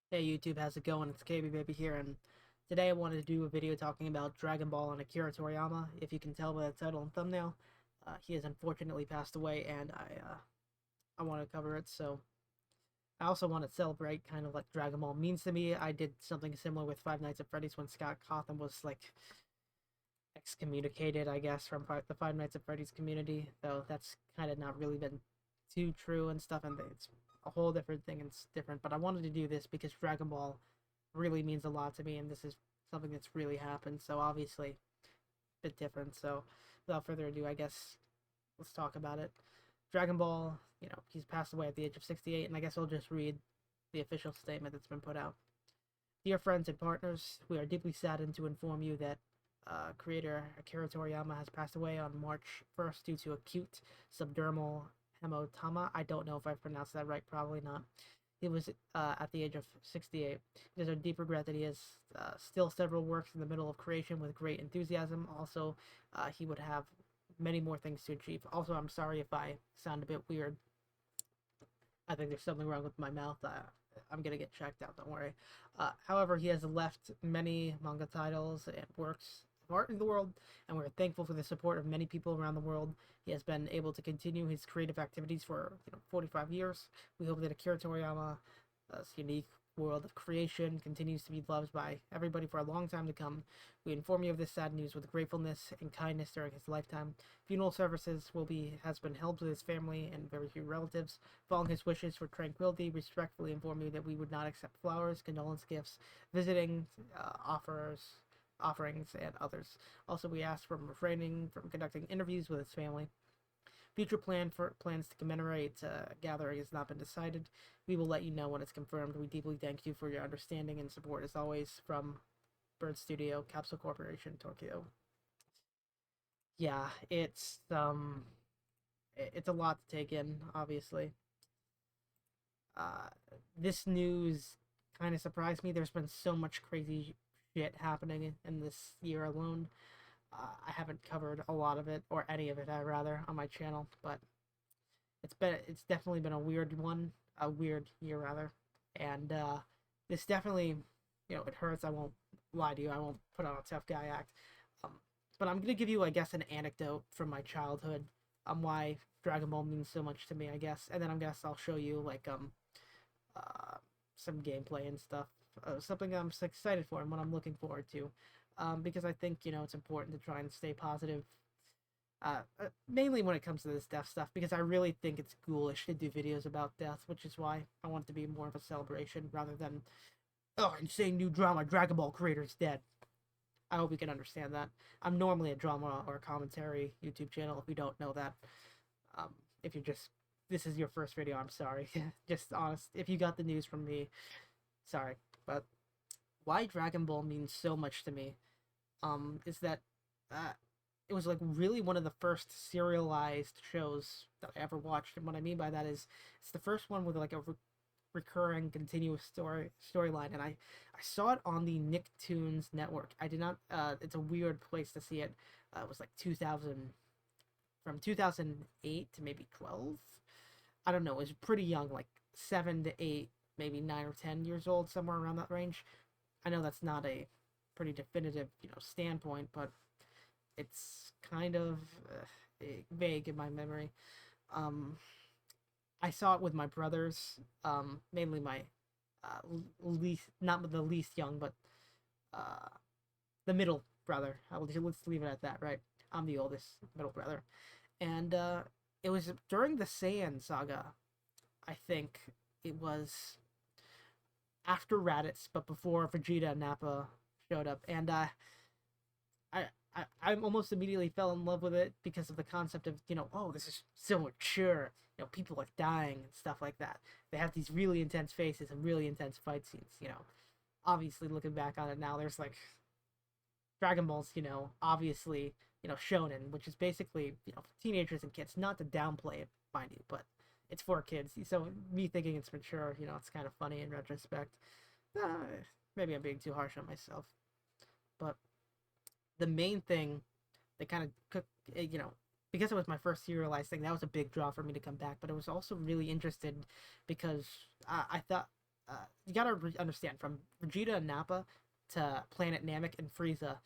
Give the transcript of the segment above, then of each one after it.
Hey YouTube, how's it going? It's KB Baby here, and today I wanted to do a video talking about Dragon Ball and Akira Toriyama. If you can tell by the title and thumbnail, he has unfortunately passed away, and I want to cover it. So I also want to celebrate kind of like Dragon Ball means to me. I did something similar with Five Nights at Freddy's when Scott Cawthon was like excommunicated, I guess, from the Five Nights at Freddy's community. Though that's kind of not really been too true and stuff, and it's a whole different thing and it's different. But I wanted to do this because Dragon Ball really means a lot to me, and this is something that's really happened. So obviously, a bit different. So without further ado, I guess let's talk about it. Dragon Ball, he's passed away at the age of 68, and I guess I'll just read the official statement that's been put out. Dear friends and partners, we are deeply saddened to inform you that creator Akira Toriyama has passed away on March 1st due to acute subdermal hematoma. I don't know if I pronounced that right, probably not. He was at the age of 68. It is a deep regret that he has still several works in the middle of creation with great enthusiasm. Also, he would have many more things to achieve. Also, I'm sorry if I sound a bit weird. I think there's something wrong with my mouth. I'm gonna get checked out. Don't worry. However, he has left many manga titles and works of art in the world, and we're thankful for the support of many people around the world. He has been able to continue his creative activities for 45 years. We hope that Akira Toriyama's unique world of creation continues to be loved by everybody for a long time to come. We inform you of this sad news with gratefulness and kindness during his lifetime. Funeral services has been held with his family and very few relatives. Following his wishes for tranquility, respectfully inform you that we would not accept flowers, condolence gifts, visiting offerings, and others. Also, we ask from refraining from conducting interviews with his family. Future plans to commemorate gathering has not been decided. We will let you know when it's confirmed. We deeply thank you for your understanding and support as always from Bird Studio, Capsule Corporation, Tokyo. Yeah, it's a lot to take in, obviously. Uh, this news kind of surprised me. There's been so much crazy shit happening in this year alone. I haven't covered a lot of it, or any of it, I rather, on my channel, but it's definitely been a weird one, a weird year rather, and this definitely, it hurts. I won't lie to you. I won't put on a tough guy act. Um, but I'm gonna give you, I guess, an anecdote from my childhood on why Dragon Ball means so much to me, I guess, and then I'll show you like uh, some gameplay and stuff. Something I'm excited for and what I'm looking forward to, because I think it's important to try and stay positive, mainly when it comes to this death stuff, because I really think it's ghoulish to do videos about death, which is why I want it to be more of a celebration rather than, oh, insane new drama, Dragon Ball creator's dead. I hope you can understand that. I'm normally a drama or commentary YouTube channel, if you don't know that. Um, if you're just, this is your first video, I'm sorry. Just honest, if you got the news from me, sorry. But why Dragon Ball means so much to me, is that uh, it was like really one of the first serialized shows that I ever watched. And what I mean by that is it's the first one with like a recurring continuous storyline, and I saw it on the Nicktoons network. I did not it's a weird place to see it. It was like 2000, from 2008 to maybe 12. I don't know, it was pretty young, like 7 to 8, maybe 9 or 10 years old, somewhere around that range. I know that's not a pretty definitive, standpoint, but it's kind of vague in my memory. Um, I saw it with my brothers, mainly my least, not the least young, but uh, the middle brother. Let's leave it at that, right? I'm the oldest middle brother, and it was during the Saiyan saga. I think it was after Raditz, but before Vegeta and Nappa showed up, and I, I almost immediately fell in love with it because of the concept of, oh, this is so mature. People are dying and stuff like that. They have these really intense faces and really intense fight scenes. Obviously looking back on it now, there's like Dragon Ball's, obviously, shonen, which is basically, teenagers and kids. Not to downplay it, mind you, but it's for kids. So me thinking it's mature, it's kind of funny in retrospect. Uh, Maybe I'm being too harsh on myself, but the main thing that kind of cooked, because it was my first serialized thing, that was a big draw for me to come back. But I was also really interested because I thought you gotta understand, from Vegeta and Nappa to Planet Namek and Frieza,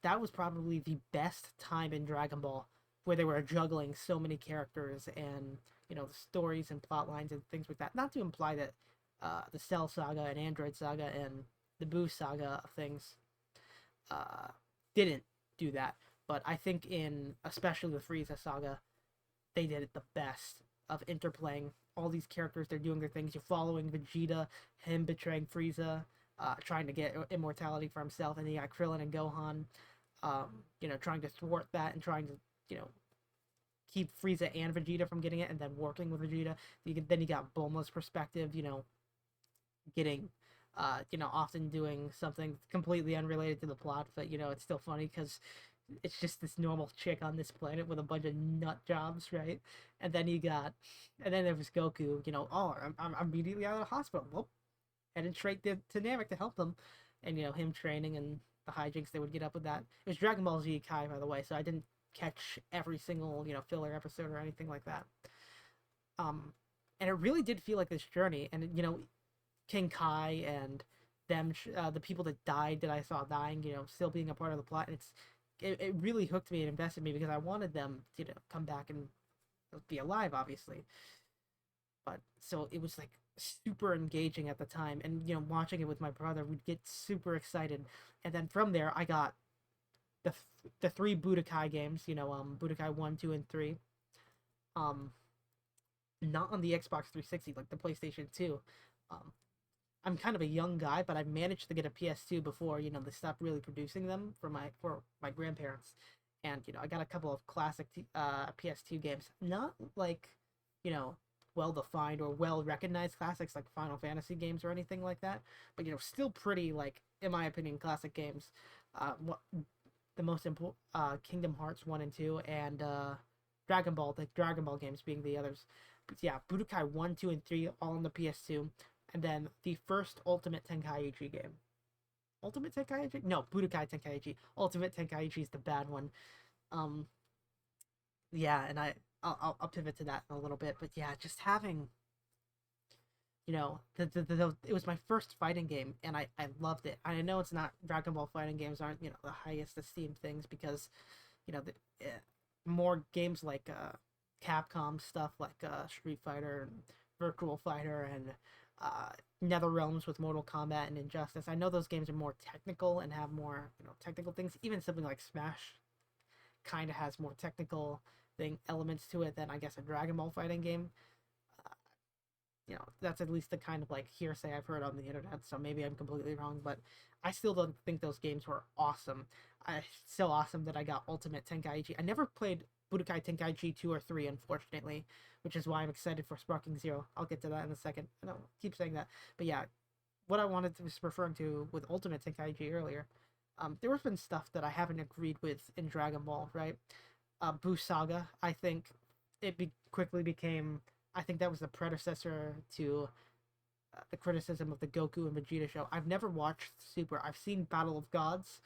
that was probably the best time in Dragon Ball where they were juggling so many characters and the stories and plot lines and things like that. Not to imply that the Cell Saga and Android Saga and the Boo Saga of things uh, didn't do that, but I think in especially the Frieza Saga, they did it the best of interplaying all these characters. They're doing their things. You're following Vegeta, him betraying Frieza, trying to get immortality for himself, and then you got Krillin and Gohan, trying to thwart that and trying to, you know, keep Frieza and Vegeta from getting it, and then working with Vegeta. Then you got Bulma's perspective, getting, often doing something completely unrelated to the plot, but it's still funny because it's just this normal chick on this planet with a bunch of nut jobs, right? And then and then there was Goku, oh, I'm immediately out of the hospital. Well, headed straight to Namek to help them, and him training and the hijinks they would get up with that. It was Dragon Ball Z Kai, by the way, so I didn't catch every single filler episode or anything like that. And it really did feel like this journey, and King Kai and them, the people that died that I saw dying, still being a part of the plot. And it really hooked me and invested me because I wanted them to come back and be alive, obviously. But so it was like super engaging at the time, and watching it with my brother, we'd get super excited, and then from there I got the three Budokai games, Budokai 1, 2, and 3. Um, not on the Xbox 360, like the PlayStation 2. Um, I'm kind of a young guy, but I managed to get a PS2 before they stopped really producing them for my grandparents, and I got a couple of classic PS2 games, not like well defined or well recognized classics like Final Fantasy games or anything like that, but still pretty, like, in my opinion, classic games. What the most important, Kingdom Hearts 1 and 2, and Dragon Ball, the Dragon Ball games being the others. But yeah, Budokai 1, 2, and 3 all on the PS2, and then the first Ultimate Tenkaichi game. Ultimate Tenkaichi? No, Budokai Tenkaichi. Ultimate Tenkaichi is the bad one. Um, yeah, and I'll pivot to that in a little bit, but yeah, just having it was my first fighting game, and I loved it. I know it's not, Dragon Ball fighting games aren't the highest esteemed things because the more games like Capcom stuff like Street Fighter and Virtual Fighter and Nether Realms with Mortal Kombat and Injustice. I know those games are more technical and have more technical things. Even something like Smash kind of has more technical elements to it than, I guess, a Dragon Ball fighting game. That's at least the kind of like hearsay I've heard on the internet, so maybe I'm completely wrong, but I still don't think those games were awesome. So awesome that I got Ultimate Tenkaichi. I never played Budokai Tenkaichi 2 or 3, unfortunately, which is why I'm excited for Sparking Zero. I'll get to that in a second. I don't keep saying that. But yeah, what I wanted to was referring to with Ultimate Tenkaichi earlier, there has been stuff that I haven't agreed with in Dragon Ball, right? Buu Saga, I think quickly became, I think that was the predecessor to the criticism of the Goku and Vegeta show. I've never watched Super. I've seen Battle of Gods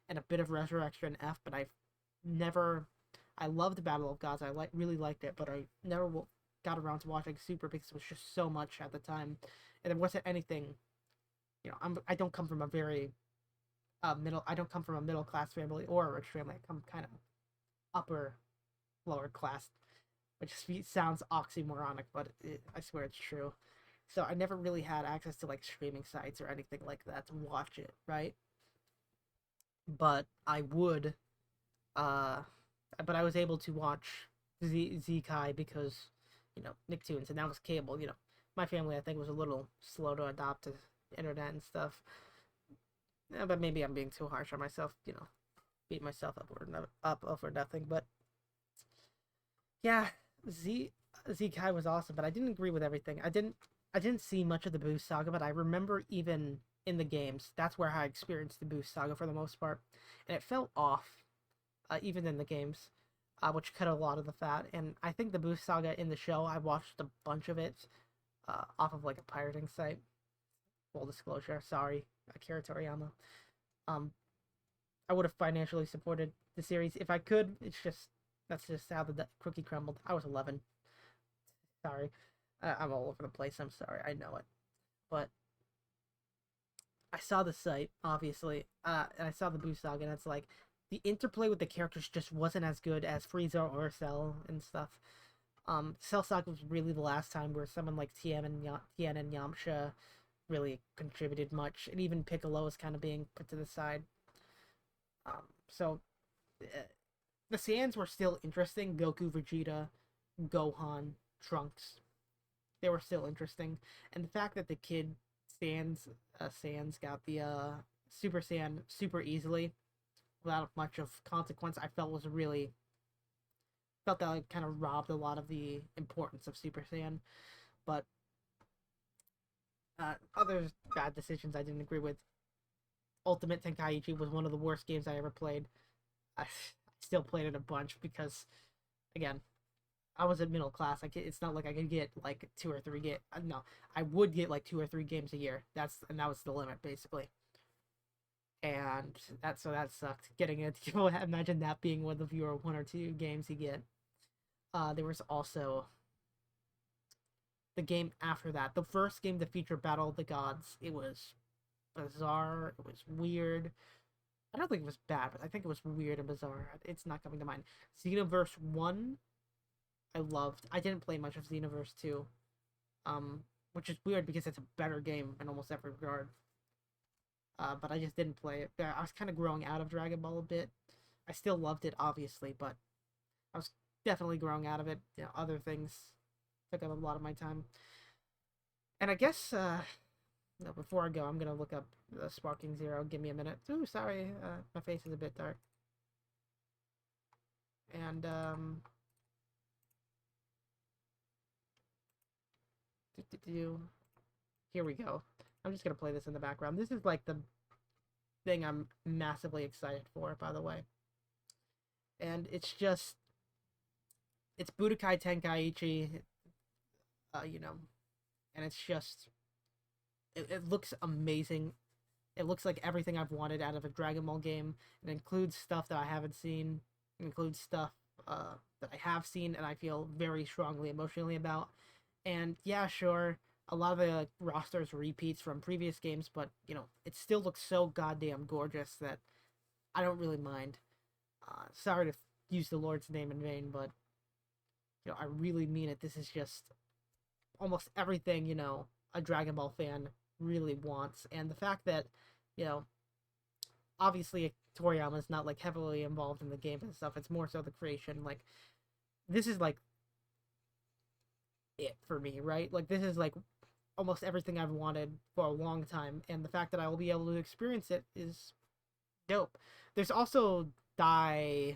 and a bit of Resurrection F, but I've never. I loved Battle of Gods. I really liked it, but I never got around to watching Super because it was just so much at the time, and there wasn't anything. I don't come from a very middle. I don't come from a middle class family or a rich family. I come kind of upper, lower class, which sounds oxymoronic, but I swear it's true. So I never really had access to like streaming sites or anything like that to watch it, right? But I would, uh, but I was able to watch Kai because, Nicktoons, and that was cable. My family, I think, was a little slow to adopt to internet and stuff. Yeah, but maybe I'm being too harsh on myself, beat myself up over nothing. But yeah, Z Kai was awesome, but I didn't agree with everything. I didn't see much of the Boost Saga, but I remember even in the games, that's where I experienced the Boost Saga for the most part, and it felt off, even in the games, which cut a lot of the fat. And I think the Boost Saga in the show, I watched a bunch of it, off of like a pirating site. Full disclosure, sorry, Akira Toriyama. Um, I would have financially supported the series if I could. That's just how the cookie crumbled. I was 11. Sorry. I'm all over the place. I'm sorry. I know it. But saw the site, obviously, and I saw the boost log, and it's like the interplay with the characters just wasn't as good as Frieza or Cell and stuff. Cell Saga was really the last time where someone like Tien and Yamcha really contributed much, and even Piccolo is kind of being put to the side. So uh, the Saiyans were still interesting. Goku, Vegeta, Gohan, Trunks, they were still interesting, and the fact that the kid Sans got the Super Saiyan super easily without much of consequence, I felt was really felt that like kind of robbed a lot of the importance of Super Saiyan. But other bad decisions I didn't agree with. Ultimate Tenkaichi was one of the worst games I ever played. I still played it a bunch because, again, I was at middle class. It's not like I could get like 2 or 3 games. No, I would get like 2 or 3 games a year. That was the limit basically. And that sucked. Getting it, imagine that being one of your 1 or 2 games you get. There was also the game after that. The first game to feature Battle of the Gods. It was bizarre. It was weird. I don't think it was bad, but I think it was weird and bizarre. It's not coming to mind. Xenoverse 1, I loved. I didn't play much of Xenoverse 2, which is weird because it's a better game in almost every regard. But I just didn't play it. I was kind of growing out of Dragon Ball a bit. I still loved it, obviously, but I was definitely growing out of it. Other things took up a lot of my time. And I guess, no, before I go, I'm gonna look up Sparking Zero. Give me a minute. Ooh, sorry, my face is a bit dark. And here we go. I'm just gonna play this in the background. This is like the thing I'm massively excited for, by the way. And it's Budokai Tenkaichi, and it's just, it looks amazing. It looks like everything I've wanted out of a Dragon Ball game. It includes stuff that I haven't seen. It includes stuff that I have seen and I feel very strongly emotionally about. And yeah, sure, a lot of the rosters repeats from previous games, but it still looks so goddamn gorgeous that I don't really mind. Sorry to use the Lord's name in vain, but I really mean it. This is just almost everything a Dragon Ball fan really wants, and the fact that you know obviously Toriyama is not like heavily involved in the game and stuff. It's more so the creation. Like this is like it for me, right? Like this is like almost everything I've wanted for a long time, and the fact that I will be able to experience it is dope. There's also Daiyama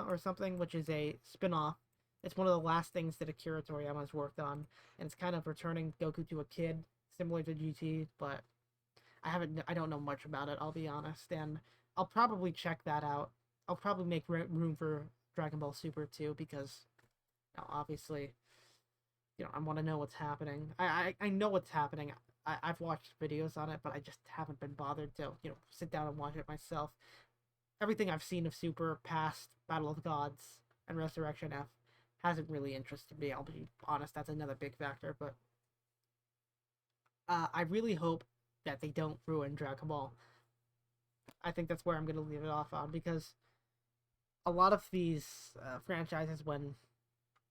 or something, which is a spin-off. It's one of the last things that Akira Toriyama has worked on, and it's kind of returning Goku to a kid, similar to GT, but I don't know much about it, I'll be honest, and I'll probably check that out. I'll probably make room for Dragon Ball Super too, because obviously, I want to know what's happening. I know what's happening. I've watched videos on it, but I just haven't been bothered to, sit down and watch it myself. Everything I've seen of Super past Battle of the Gods and Resurrection F hasn't really interested me. I'll be honest, that's another big factor, but I really hope that they don't ruin Dragon Ball. I think that's where I'm going to leave it off on, because a lot of these franchises, when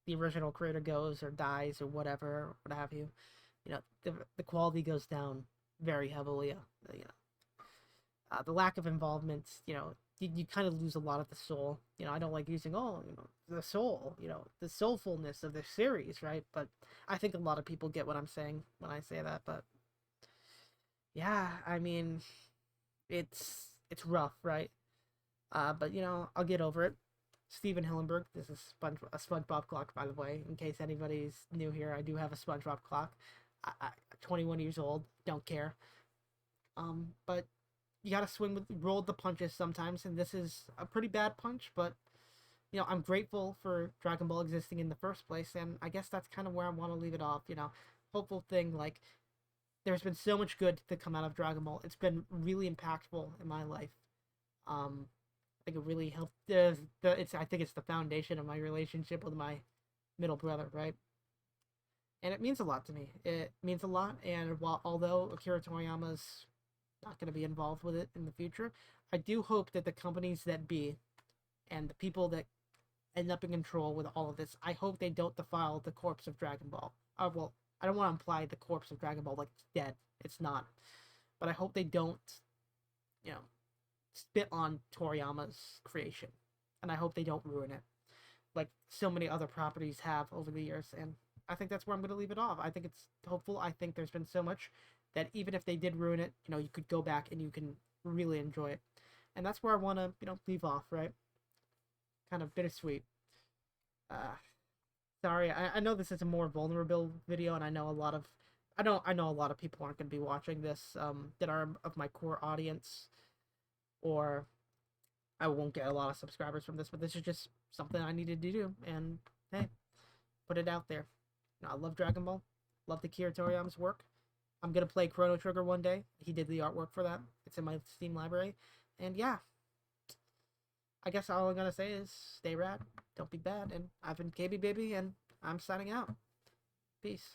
the original creator goes or dies or whatever, what have you, the quality goes down very heavily. The lack of involvement, you kind of lose a lot of the soul. I don't like using the soul, the soulfulness of the series, right? But I think a lot of people get what I'm saying when I say that. But yeah, I mean, it's rough, right? But I'll get over it. Steven Hillenberg, this is a SpongeBob clock, by the way. In case anybody's new here, I do have a SpongeBob clock. 21 years old, don't care. But you gotta roll the punches sometimes, and this is a pretty bad punch, but I'm grateful for Dragon Ball existing in the first place, and I guess that's kind of where I want to leave it off. Hopeful thing, like, there's been so much good to come out of Dragon Ball. It's been really impactful in my life. I think it really helped. I think it's the foundation of my relationship with my middle brother, right? And it means a lot to me. It means a lot, and although Akira Toriyama's not going to be involved with it in the future. I do hope that the companies that be and the people that end up in control with all of this, I hope they don't defile the corpse of Dragon Ball. Well, I don't want to imply the corpse of Dragon Ball like it's dead. It's not. But I hope they don't, you know, spit on Toriyama's creation. And I hope they don't ruin it. Like so many other properties have over the years. And I think that's where I'm going to leave it off. I think it's hopeful. I think there's been so much that even if they did ruin it, you know, you could go back and you can really enjoy it. And that's where I want to, you know, leave off, right? Kind of bittersweet. Uh, Sorry, I know this is a more vulnerable video, and I know a lot of, I know a lot of people aren't going to be watching this, that are of my core audience, or I won't get a lot of subscribers from this, but this is just something I needed to do, and hey, put it out there. You know, I love Dragon Ball, love the Akira Toriyama's work. I'm gonna play Chrono Trigger one day. He did the artwork for that. It's in my Steam library, and yeah, I guess all I'm gonna say is stay rad, don't be bad, and I've been KB Baby, and I'm signing out. Peace.